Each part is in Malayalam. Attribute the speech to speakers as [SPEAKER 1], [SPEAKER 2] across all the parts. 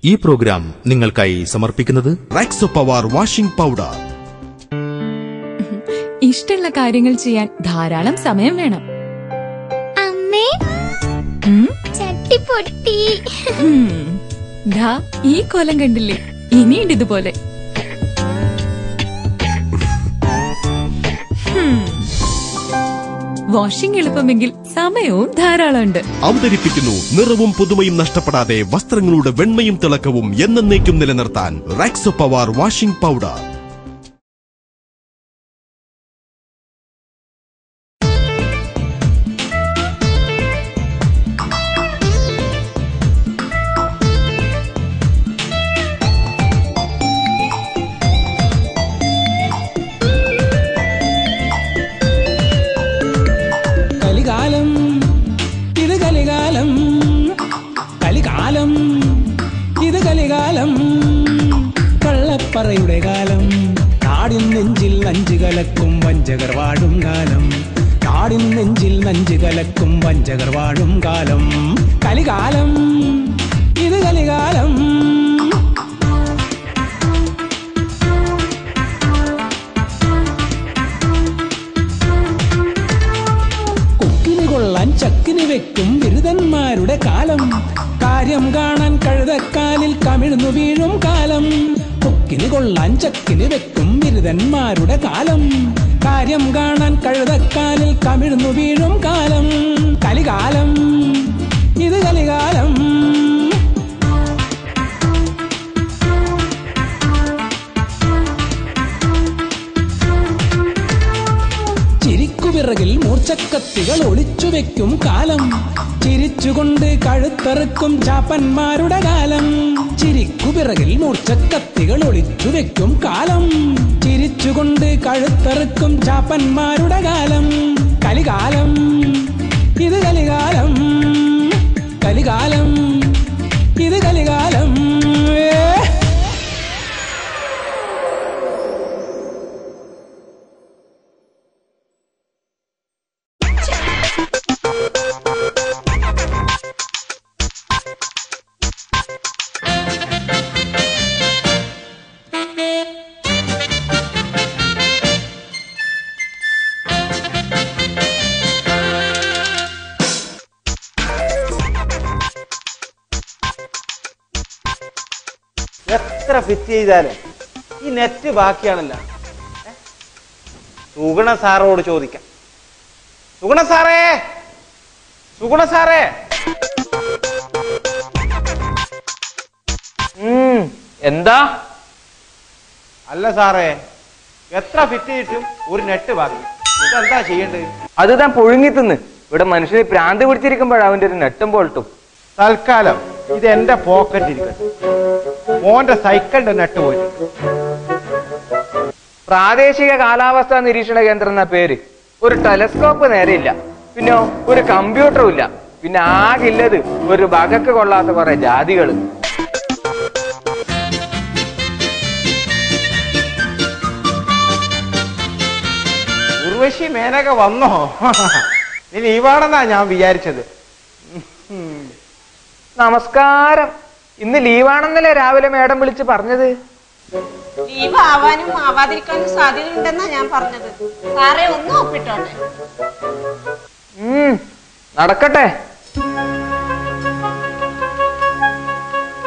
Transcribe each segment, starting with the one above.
[SPEAKER 1] ഈ പ്രോഗ്രാം നിങ്ങൾക്കായി സമർപ്പിക്കുന്നത്
[SPEAKER 2] റെക്സോ പവർ വാഷിംഗ് പൗഡർ.
[SPEAKER 3] ഇഷ്ടമുള്ള കാര്യങ്ങൾ ചെയ്യാൻ ധാരാളം സമയം വേണം.
[SPEAKER 4] അമ്മേ, ചട്ടി പൊട്ടി.
[SPEAKER 3] ഈ കോലം കണ്ടില്ലേ, ഇനിയുണ്ട് ഇതുപോലെ. വാഷിംഗ് എളുപ്പമെങ്കിൽ സമയവും ധാരാളമുണ്ട്.
[SPEAKER 2] അവതരിപ്പിക്കുന്നു നിറവും പുതുമയും നഷ്ടപ്പെടാതെ വസ്ത്രങ്ങളുടെ വെണ്മയും തിളക്കവും എന്നേക്കും നിലനിർത്താൻ റെക്സോ പവർ വാഷിംഗ് പൗഡർ.
[SPEAKER 5] കള്ളപ്പറയുടെ കാലം, നാടിൻ നെഞ്ചിൽ നഞ്ചു കലക്കും വഞ്ചകർ വാഴും കാലം. നാടിൻ നെഞ്ചിൽ നഞ്ചു കലക്കും വഞ്ചകർ വാഴും കാലം. കലികാലം, ഇത് കലികാലം. കൊക്കിന് കൊള്ളാൻ ചക്കിന് വെക്കും ബിരുദന്മാരുടെ കാലം. കാര്യം കാണാൻ കഴുതക്കാലിൽ കമിഴ്ന്നു വീഴും കാലം. കൊക്കിന് കൊള്ളാൻ ചക്കിന് വെക്കും ബിരുദന്മാരുടെ കാലം. കാര്യം കാണാൻ കഴുതക്കാലിൽ കമിഴ്ന്നു വീഴും കാലം. കലികാലം, ഇത് കലികാലം. ചിരിക്കുപിറകിൽ മൂർച്ചക്കത്തികൾ ഒളിച്ചു വെക്കും കാലം. ചിരിച്ചുകൊണ്ട് കഴുത്തറുക്കും ചാപ്പന്മാരുടെ കാലം. ചിരിക്കുപിറകിൽ മൂർച്ചക്കത്തികൾ ഒളിച്ചു വെക്കും കാലം. ചിരിച്ചുകൊണ്ട് കഴുത്തറുക്കും ചാപ്പന്മാരുടെ കാലം. കലികാലം, ഇത് കലികാലം. കലികാലം, ഇത് കലികാലം.
[SPEAKER 6] എത്ര ഫിറ്റ് ചെയ്താലും ഈ നെറ്റ് ബാക്കിയാണല്ലോ. സുഗുണ സാറോട് ചോദിക്കാം. സുഗുണ സാറേ, സുഗുണ സാറേ.
[SPEAKER 7] എന്താ?
[SPEAKER 6] അല്ല സാറേ, എത്ര ഫിറ്റ് ചെയ്തിട്ടും ഒരു നെറ്റ് ബാക്കി. ഇതെന്താ ചെയ്യേണ്ടത്?
[SPEAKER 7] അത് താൻ പുഴുങ്ങി തിന്ന്. ഇവിടെ മനുഷ്യന് പ്രാന്ത് പിടിച്ചിരിക്കുമ്പോഴാണ് അവന്റെ ഒരു നെട്ടും ബോൾട്ടും.
[SPEAKER 6] തൽക്കാലം ഇത് എന്റെ പോക്കറ്റ് ഇരിക്കട്ടെ. മോന്റെ സൈക്കിളിന്റെ നെട്ട് പോയിട്ട്.
[SPEAKER 7] പ്രാദേശിക കാലാവസ്ഥാ നിരീക്ഷണ കേന്ദ്രം എന്ന പേര്. ഒരു ടെലസ്കോപ്പ് നേരെയില്ല, പിന്നെ ഒരു കമ്പ്യൂട്ടറും ഇല്ല, പിന്നെ ആകില്ലത് ഒരു ബകക്ക് കൊള്ളാത്ത കുറെ ജാതികള്.
[SPEAKER 6] ഉർവശി മേനക വന്നോ? നീ ലീവാണെന്നാ ഞാൻ വിചാരിച്ചത്.
[SPEAKER 7] നമസ്കാരം. ഇന്ന് ലീവാണെന്നല്ലേ രാവിലെ മേഡം വിളിച്ച് പറഞ്ഞത്?
[SPEAKER 8] ലീവ് ആവാനും ആവാതിരിക്കാനും സാധ്യതയുണ്ടെന്നാ ഞാൻ പറഞ്ഞത്. സാറേ ഒന്ന് ഒപ്പിട്ടോട്ടെ.
[SPEAKER 7] നടക്കട്ടെ.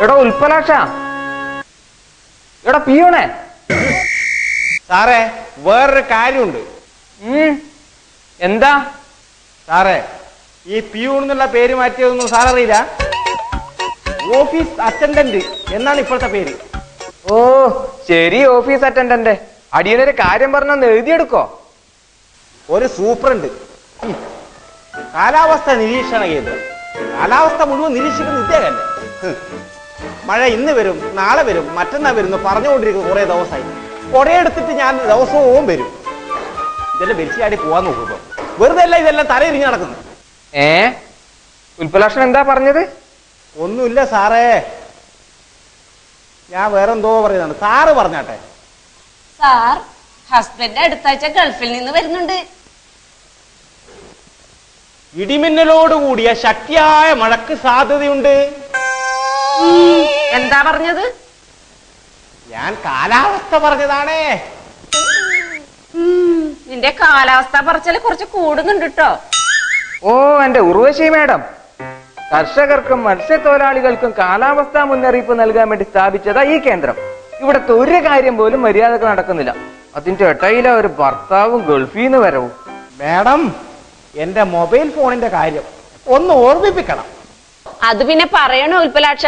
[SPEAKER 7] എടാ ഉൽപ്പലാക്ഷ, എടാ പിയോണേ.
[SPEAKER 6] സാറേ, വേറൊരു കാര്യമുണ്ട്.
[SPEAKER 7] എന്താ
[SPEAKER 6] സാറേ? ഈ പിയൂൺ എന്നുള്ള പേര് മാറ്റിയതൊന്നും സാററിയില്ല? ഓഫീസ് അറ്റൻഡന്റ് എന്നാണ് ഇപ്പോഴത്തെ പേര്.
[SPEAKER 7] ഓ ശരി, ഓഫീസ് അറ്റൻഡന്റ്. അടിയനൊരു കാര്യം പറഞ്ഞൊന്ന് എഴുതിയെടുക്കോ.
[SPEAKER 6] ഒരു സൂപ്രണ്ട്, കാലാവസ്ഥ നിരീക്ഷണ കേന്ദ്രം. കാലാവസ്ഥ മുഴുവൻ നിരീക്ഷിക്കുന്ന ഇദ്ദേഹമല്ലേ? മഴ ഇന്ന് വരും, നാളെ വരും, മറ്റന്നാൾ വരുന്നു പറഞ്ഞുകൊണ്ടിരിക്കുന്നു കുറെ ദിവസമായി. കൊടയെടുത്തിട്ട് ഞാൻ ദിവസവും വരും. ഇതെല്ലാം വലിച്ചാടി പോവാൻ നോക്കുമ്പോ വെറുതെ അല്ല ഇതെല്ലാം തലയിരിഞ്ഞ് നടക്കുന്നു.
[SPEAKER 7] ഉൽപ്പലാക്ഷൻ എന്താ പറഞ്ഞത്?
[SPEAKER 6] ഒന്നുമില്ല സാറേ, ഞാൻ വേറെന്തോ പറയുന്നതാണ്. സാറ് പറഞ്ഞാട്ടെ.
[SPEAKER 8] സാർ, ഹസ്ബൻഡ് അടുത്താഴ്ച ഗൾഫിൽ നിന്ന് വരുന്നുണ്ട്.
[SPEAKER 6] ഇടിമിന്നലോടുകൂടിയ ശക്തിയായ മഴക്ക് സാധ്യതയുണ്ട്.
[SPEAKER 8] എന്താ പറഞ്ഞത്?
[SPEAKER 6] ഞാൻ കാലാവസ്ഥ പറഞ്ഞതാണേ.
[SPEAKER 8] നിന്റെ കാലാവസ്ഥ പറച്ചില് കുറച്ച് കൂടുന്നുണ്ട് കേട്ടോ.
[SPEAKER 7] ഓ എന്റെ ഉർവശി മാഡം, കർഷകർക്കും മത്സ്യത്തൊഴിലാളികൾക്കും കാലാവസ്ഥാ മുന്നറിയിപ്പ് നൽകാൻ വേണ്ടി സ്ഥാപിച്ചതാ ഈ കേന്ദ്രം. ഇവിടത്തെ ഒരു കാര്യം പോലും മര്യാദക്ക് നടക്കുന്നില്ല. അതിന്റെ ഇടയിലെ ഒരു ഭർത്താവും ഗൾഫിൽ നിന്ന് വരവും.
[SPEAKER 6] മാഡം, എന്റെ മൊബൈൽ ഫോണിന്റെ കാര്യം ഒന്ന് ഓർമ്മിപ്പിക്കണം.
[SPEAKER 8] അത് പിന്നെ പറയണോ ഉൽപ്പലാക്ഷ?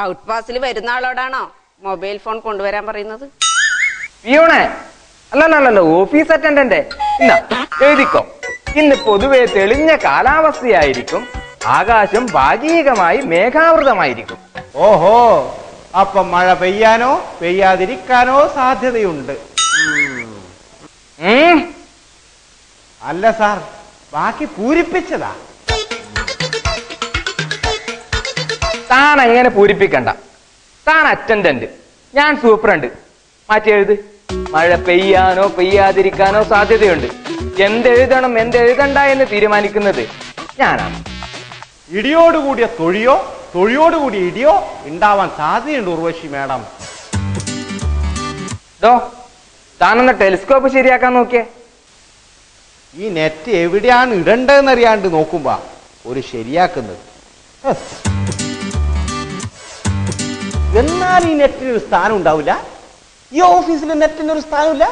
[SPEAKER 8] ഔട്ട് പാസിൽ വരുന്ന ആളോടാണോ മൊബൈൽ ഫോൺ കൊണ്ടുവരാൻ പറയുന്നത്?
[SPEAKER 7] പിയോണേ അല്ലല്ലോ, ഓഫീസ് അറ്റൻഡന്റ്. ഇന്നാ എഴുതിക്കോ. ഇന്ന് പൊതുവെ തെളിഞ്ഞ കാലാവസ്ഥയായിരിക്കും. ആകാശം ഭാഗികമായി മേഘാവൃതമായിരിക്കും.
[SPEAKER 6] ഓഹോ, അപ്പൊ മഴ പെയ്യാനോ പെയ്യാതിരിക്കാനോ സാധ്യതയുണ്ട്. അല്ല സാർ, ബാക്കി പൂരിപ്പിച്ചതാ.
[SPEAKER 7] താൻ അങ്ങനെ പൂരിപ്പിക്കണ്ട. താൻ അറ്റൻഡന്റ്, ഞാൻ സൂപ്രണ്ട്. മാറ്റി എഴുത്. മഴ പെയ്യാനോ പെയ്യാതിരിക്കാനോ സാധ്യതയുണ്ട്. എന്തെഴുതണം എന്തെഴുതണ്ട എന്ന് തീരുമാനിക്കുന്നത് ഞാനാണ്.
[SPEAKER 6] ഇടിയോടുകൂടിയ തൊഴിയോ തൊഴിയോടുകൂടിയ ഇടിയോ ഉണ്ടാവാൻ സാധ്യതയുണ്ട് ഉർവശി മാഡം.
[SPEAKER 7] താനൊന്ന് ടെലിസ്കോപ്പ് ശരിയാക്കാൻ നോക്കിയേ.
[SPEAKER 6] ഈ നെറ്റ് എവിടെയാണ് ഇടണ്ടെന്നറിയാണ്ട് നോക്കുമ്പോ ഒരു ശരിയാക്കുന്നത്. എന്നാൽ ഈ നെറ്റിന് ഒരു സ്ഥാനം ഉണ്ടാവില്ല. ഈ ഓഫീസിൽ നെറ്റിന് ഒരു സ്ഥാനമില്ല.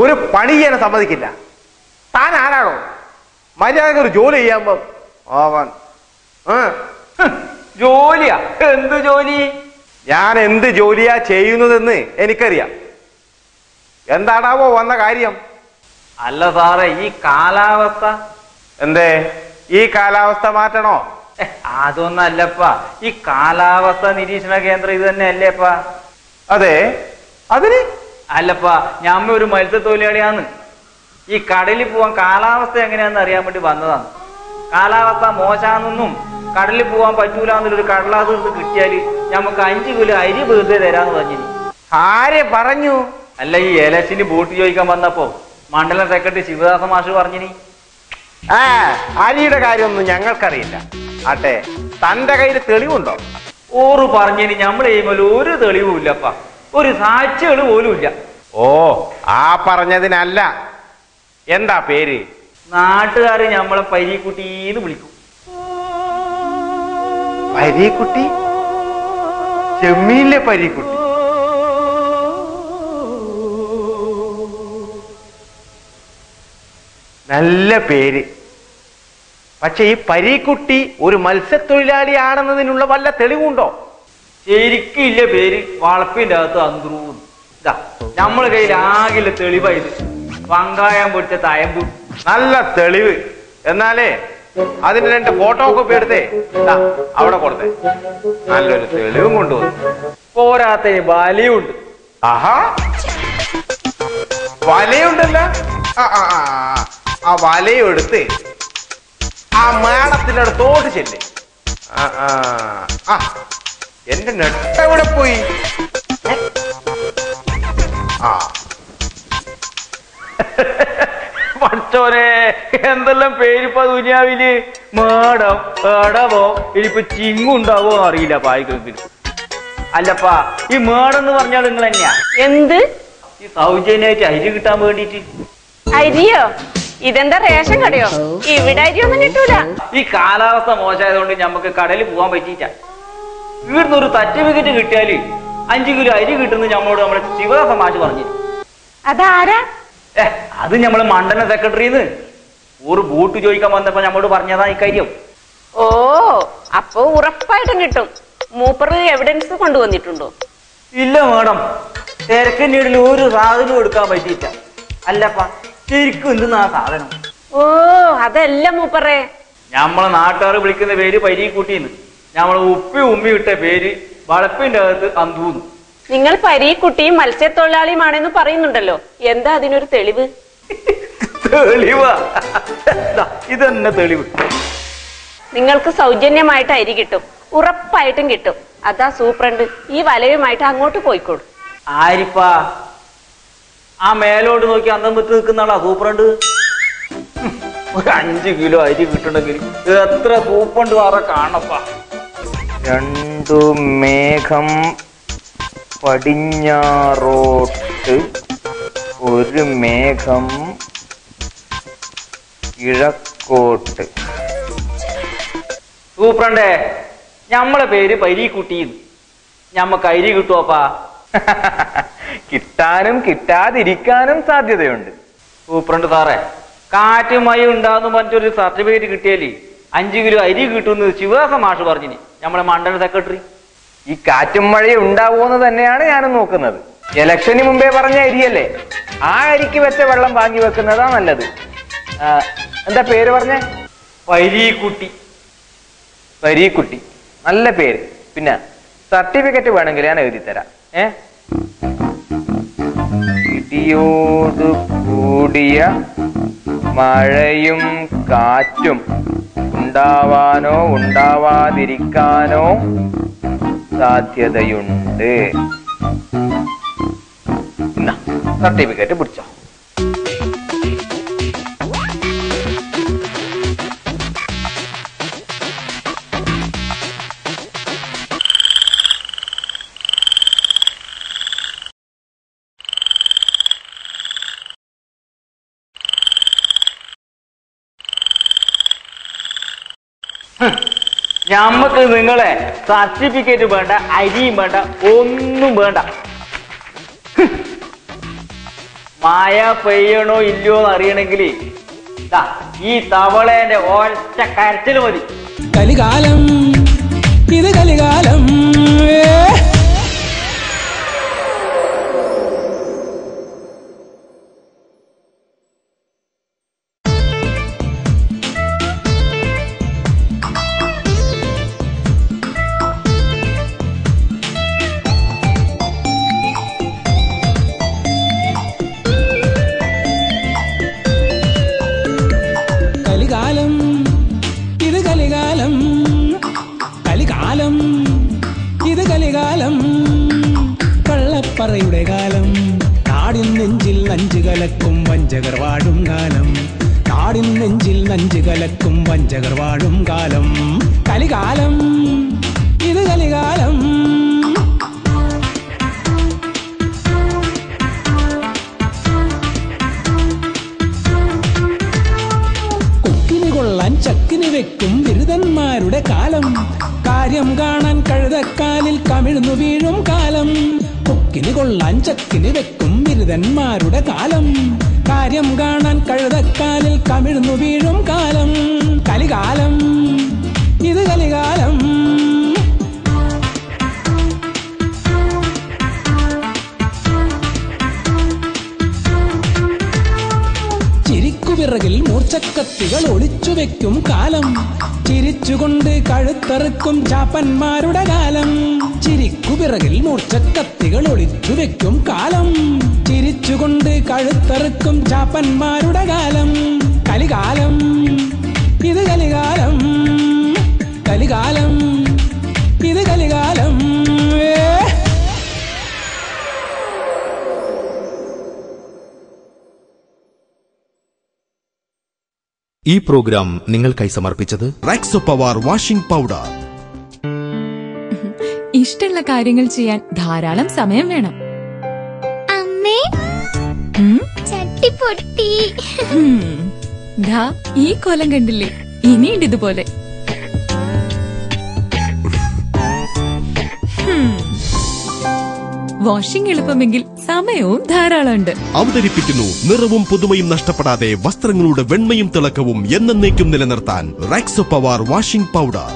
[SPEAKER 6] ഒരു പണി ചെയ്യാൻ സമ്മതിക്കില്ല. താൻ ആരാണോ? മര്യാദ ഒരു ജോലി ചെയ്യാമ്പോ ആവാൻ.
[SPEAKER 7] ജോലിയാ? എന്ത് ജോലി?
[SPEAKER 6] ഞാൻ എന്ത് ജോലിയാ ചെയ്യുന്നതെന്ന് എനിക്കറിയാം. എന്താണാവോ വന്ന കാര്യം?
[SPEAKER 7] അല്ല സാറേ, ഈ കാലാവസ്ഥ
[SPEAKER 6] എന്തേ ഈ കാലാവസ്ഥ മാറ്റണോ?
[SPEAKER 7] അതൊന്നല്ലപ്പാ. ഈ കാലാവസ്ഥ നിരീക്ഷണ കേന്ദ്രം ഇത് തന്നെ അല്ലേപ്പാ?
[SPEAKER 6] അതെ. അതിന്
[SPEAKER 7] അല്ലപ്പാ, ഞമ്മ ഒരു മത്സ്യത്തൊഴിലാളിയാന്ന്. ഈ കടലിൽ പോവാൻ കാലാവസ്ഥ എങ്ങനെയാന്ന് അറിയാൻ വേണ്ടി വന്നതാണ്. കാലാവസ്ഥ മോശാന്നൊന്നും കടലിൽ പോവാൻ പറ്റൂല എന്നൊരു കടലാസ് എടുത്ത് കിട്ടിയാല് ഞമ്മക്ക് 5 കിലോ അരി വെറുതെ തരാന്ന് പറഞ്ഞു.
[SPEAKER 6] ആരെ പറഞ്ഞു?
[SPEAKER 7] അല്ല, ഈ ഇലക്ഷന് വോട്ട് ചോദിക്കാൻ വന്നപ്പോ മണ്ഡലം സെക്രട്ടറി ശിവദാസ മാഷ് പറഞ്ഞിനി.
[SPEAKER 6] അരിയുടെ കാര്യമൊന്നും ഞങ്ങൾക്കറിയില്ല. ആട്ടെ, തന്റെ കയ്യിൽ തെളിവുണ്ടോ?
[SPEAKER 7] ഓറ് പറഞ്ഞിനി. നമ്മൾ ചെയ്യുമ്പോൾ ഒരു തെളിവും ഇല്ലപ്പാ, ഒരു സാക്ഷികൾ പോലും ഇല്ല.
[SPEAKER 6] ഓ, ആ പറഞ്ഞതിനല്ല. എന്താ പേര്?
[SPEAKER 7] നാട്ടുകാര് ഞമ്മളെ പരീക്കുട്ടീന്ന് വിളിക്കും.
[SPEAKER 6] പരീക്കുട്ടി? ചെമ്മീനിലെ പരീക്കുട്ടി? നല്ല പേര്. പക്ഷെ ഈ പരീക്കുട്ടി ഒരു മത്സ്യത്തൊഴിലാളിയാണെന്നതിനുള്ള വല്ല തെളിവുണ്ടോ?
[SPEAKER 7] ശരിക്കും ഇല്ല പേര്. വളപ്പിന്റെ അകത്ത് അന്ത്രൂന്ന്. ഇതാ നമ്മളെ കയ്യിൽ ആകില്ല തെളിവായത്. പങ്കായം പൊടിച്ച തയമ്പു.
[SPEAKER 6] നല്ല തെളിവ്. എന്നാലേ അതിന് 2 ഫോട്ടോ കോപ്പി എടുത്തേ അവിടെ കൊടുത്തേ. നല്ലൊരു തെളിവും കൊണ്ടുവന്നു.
[SPEAKER 7] പോരാത്തതിന് വലയുണ്ട്.
[SPEAKER 6] ആഹാ, വലയുണ്ടല്ല. ആ വലയും എടുത്ത് ആ മേടത്തിന്റെ അടുത്തോട്ട് ചെല്ലേ. എന്റെ നെട്ട എവിടെ പോയി?
[SPEAKER 7] പടച്ചോനെ, എന്തെല്ലാം പേരിപ്പ ദുനിയാവില്. മേടം, എടവോ, ഇനിയിപ്പൊ ചിങ്ങുണ്ടാവോ അറിയില്ല പായിക്കത്തിൽ. അല്ലപ്പാ, ഈ മേടം എന്ന് പറഞ്ഞാൽ നിങ്ങൾ തന്നെയാ?
[SPEAKER 8] എന്ത്?
[SPEAKER 7] ഈ സൗജന്യമായിട്ട് അരി കിട്ടാൻ വേണ്ടിട്ട്.
[SPEAKER 8] അരിയോ? ഇതെന്താ റേഷൻ കടയോ? ഇവിടെ അരിയൊന്നും കിട്ടൂല.
[SPEAKER 7] ഈ കാലാവസ്ഥ മോശമായതുകൊണ്ട് ഞമ്മക്ക് കടലിൽ പോവാൻ പറ്റിയിട്ട. ഇവിടുന്ന് ഒരു സർട്ടിഫിക്കറ്റ് കിട്ടിയാല് 5 കിലോ അരി കിട്ടുന്ന ഞമ്മളോട് നമ്മളെ ശിവദാസ മാഷ് പറഞ്ഞു.
[SPEAKER 8] അതാരാ?
[SPEAKER 7] അത് ഞമ്മള് മണ്ഡലം സെക്രട്ടറിന്ന് ഒരു ബോട്ട് ചോദിക്കാൻ വന്നപ്പോ ഞമ്മോട് പറഞ്ഞതാ ഈ കാര്യം.
[SPEAKER 8] ഓ, അപ്പൊ ഉറപ്പായിട്ടും കിട്ടും. മൂപ്പർ എവിഡൻസ് കൊണ്ടുവന്നിട്ടുണ്ടോ?
[SPEAKER 7] ഇല്ല മേഡം, തിരക്കിന്റെ ഇടയിൽ ഒരു സാധനം എടുക്കാൻ പറ്റിയിട്ട. അല്ലപ്പാ, ശരിക്കും എന്തെന്നാ സാധനം?
[SPEAKER 8] ഓ, അതല്ല മൂപ്പറേ.
[SPEAKER 7] ഞമ്മളെ നാട്ടുകാർ വിളിക്കുന്ന പേര് പരീക്കുട്ടിന്ന്. ഞമ്മളെ ഉപ്പി ഉമ്മി ഇട്ട പേര് വളപ്പിന്റെ അകത്ത് അന്തൂന്ന്.
[SPEAKER 8] നിങ്ങൾ പരീക്കുട്ടിയും മത്സ്യത്തൊഴിലാളിയുമാണെന്ന് പറയുന്നുണ്ടല്ലോ, എന്താ അതിനൊരു തെളിവ്?
[SPEAKER 7] തെളിവാ? ഇതെന്നെ തെളിവ്.
[SPEAKER 8] നിങ്ങൾക്ക് സൗജന്യമായിട്ട് അരി കിട്ടും, ഉറപ്പായിട്ടും കിട്ടും. അതാ സൂപ്രണ്ട് ഈ വലയുമായിട്ട് അങ്ങോട്ട് പോയിക്കോളൂ.
[SPEAKER 7] ആരിപ്പാ? ആ മേലോട്ട് നോക്കി അന്തം വിട്ട് നിൽക്കുന്ന ആളാ സൂപ്രണ്ട്. ഒരു 5 കിലോ അരി കിട്ടണമെങ്കിൽ എത്ര സൂപ്പണ്ട് വേറെ കാണപ്പാ. 2 മേഘം പടിഞ്ഞാറോട്ട്, 1 മേഘം കിഴക്കോട്ട്. സൂപ്രണ്ടേ, ഞമ്മളെ പേര് പരീക്കുട്ടിന്ന്. ഞമ്മക്ക് അരി കിട്ടുവപ്പാ? കിട്ടാനും കിട്ടാതിരിക്കാനും സാധ്യതയുണ്ട്. സൂപ്രണ്ട് സാറേ, കാറ്റും മഴ ഉണ്ടാകുന്ന മറ്റൊരു സർട്ടിഫിക്കറ്റ് കിട്ടിയാലേ 5 കിലോ അരി കിട്ടുമെന്ന് ശിവദാസ മാഷ് പറഞ്ഞിനി, നമ്മളെ മണ്ഡല സെക്രട്ടറി. ഈ കാറ്റും മഴയും ഉണ്ടാവുമെന്ന് തന്നെയാണ് ഞാനും നോക്കുന്നത്. ഇലക്ഷന് മുമ്പേ പറഞ്ഞ അരിയല്ലേ, ആ അരിക്ക് വെച്ച വെള്ളം വാങ്ങി വെക്കുന്നതാ നല്ലത്. എന്താ പേര് പറഞ്ഞേ? പരീക്കുട്ടി. പരീക്കുട്ടി, നല്ല പേര്. പിന്നെ സർട്ടിഫിക്കറ്റ് വേണമെങ്കിൽ ഞാൻ എഴുതി തരാം. ഇടിയോട് കൂടിയ മഴയും കാറ്റും ഉണ്ടാവാനോ ഉണ്ടാവാതിരിക്കാനോ സാധ്യതയുണ്ട്. സർട്ടിഫിക്കറ്റ് പിടിച്ചോ. ഞമ്മക്ക് നിങ്ങളെ സർട്ടിഫിക്കറ്റ് വേണ്ട, അരിയും വേണ്ട, ഒന്നും വേണ്ട. മായ പെയ്യണോ ഇല്ലയോ എന്ന് അറിയണമെങ്കിൽ ഈ തവളേന്റെ ഒറ്റ കരച്ചിൽ മതി.
[SPEAKER 5] കലികാലം, ഇത് കലികാലം. കലികാലം, ഇത് കലികാലം. കലികാലം, ഇത് കലികാലം. കള്ളപ്പറയുടെ കാലം. നാടിൻ നെഞ്ചിൽ നഞ്ചു കലക്കും വഞ്ചകർ വാഴും കാലം. നാടിൻ നെഞ്ചിൽ നഞ്ചു കലക്കും വഞ്ചകർ വാഴും കാലം. കലികാലം, ഇത് കലികാലം. ചക്കിന് വെക്കും ബിരുദന്മാരുടെ കാലം. കാര്യം കാണാൻ കഴുതക്കാലിൽ കമിഴ്ന്നു വീഴും കാലം. കൊക്കിന് കൊള്ളാൻ ചക്കിന് വെക്കും ബിരുദന്മാരുടെ കാലം. കാര്യം കാണാൻ കഴുതക്കാലിൽ കമിഴ്ന്നു വീഴും കാലം. കലികാലം, ഇത് കലികാലം. ചിരിക്കുപിറകിൽ മൂർച്ചക്കത്തികൾ ഒളിച്ചു വെക്കും കാലം. ചിരിച്ചുകൊണ്ട് കഴുത്തറുക്കും ചാപ്പന്മാരുടെ കാലം. ചിരിക്കുപിറകിൽ മൂർച്ചക്കത്തികൾ ഒളിച്ചു വെക്കും കാലം. ചിരിച്ചുകൊണ്ട് കഴുത്തറുക്കും ചാപ്പന്മാരുടെ കാലം. കലികാലം, ഇത് കലികാലം. കലികാലം, ഇത് കലികാലം.
[SPEAKER 1] ഈ പ്രോഗ്രാം നിങ്ങൾക്കായി സമർപ്പിച്ചത്
[SPEAKER 2] റെക്സോ പവർ വാഷിംഗ് പൗഡർ.
[SPEAKER 3] ഇഷ്ടമുള്ള കാര്യങ്ങൾ ചെയ്യാൻ ധാരാളം സമയം വേണം.
[SPEAKER 4] അമ്മേ, ചട്ടി പൊട്ടി.
[SPEAKER 3] ദാ ഈ കോലം കണ്ടില്ലേ, ഇനിയുണ്ട് ഇതുപോലെ. വാഷിംഗ് എളുപ്പമെങ്കിൽ സമയവും ധാരാളമുണ്ട്.
[SPEAKER 2] അവതരിപ്പിക്കുന്നു നിറവും പുതുമയും നഷ്ടപ്പെടാതെ വസ്ത്രങ്ങളുടെ വെണ്മയും തിളക്കവും എന്നേക്കും നിലനിർത്താൻ റെക്സോ പവർ വാഷിംഗ് പൗഡർ.